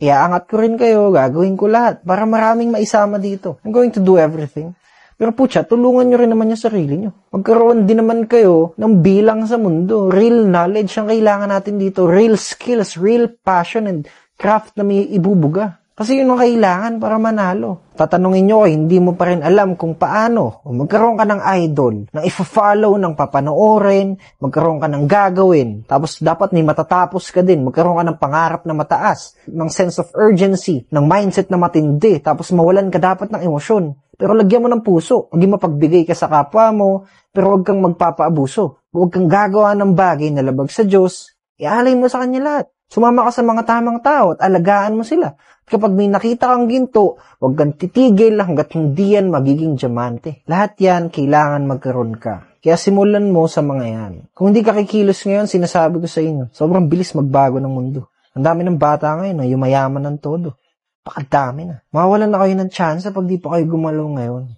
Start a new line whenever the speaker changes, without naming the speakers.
Iaangat ko rin kayo, gagawin ko lahat para maraming maisama dito. I'm going to do everything. Pero putya, tulungan nyo rin naman yung sarili nyo. Magkaroon din naman kayo ng bilang sa mundo. Real knowledge ang kailangan natin dito. Real skills, real passion and craft na may ibubuga. Kasi yun ang kailangan para manalo. Tatanungin nyo kung hindi mo pa rin alam kung paano. O magkaroon ka ng idol, ng ifa-follow, ng papanoorin, magkaroon ka ng gagawin. Tapos dapat may matatapos ka din. Magkaroon ka ng pangarap na mataas, ng sense of urgency, ng mindset na matindi. Tapos mawalan ka dapat ng emosyon. Pero lagyan mo ng puso. Maging mapagbigay ka sa kapwa mo, pero huwag kang magpapaabuso. Huwag kang gagawa ng bagay na labag sa Diyos. Ialay mo sa Kanya lahat. Sumama ka sa mga tamang tao at alagaan mo sila. At kapag may nakita kang ginto, huwag kang titigil hanggat hindi yan magiging diamante. Lahat yan, kailangan magkaroon ka. Kaya simulan mo sa mga yan. Kung hindi ka kikilos ngayon, sinasabi ko sa inyo, sobrang bilis magbago ng mundo. Ang dami ng bata ngayon na yumayaman ng todo. Pakadami na. Mawalan na kayo ng chance pag di pa kayo gumalaw ngayon.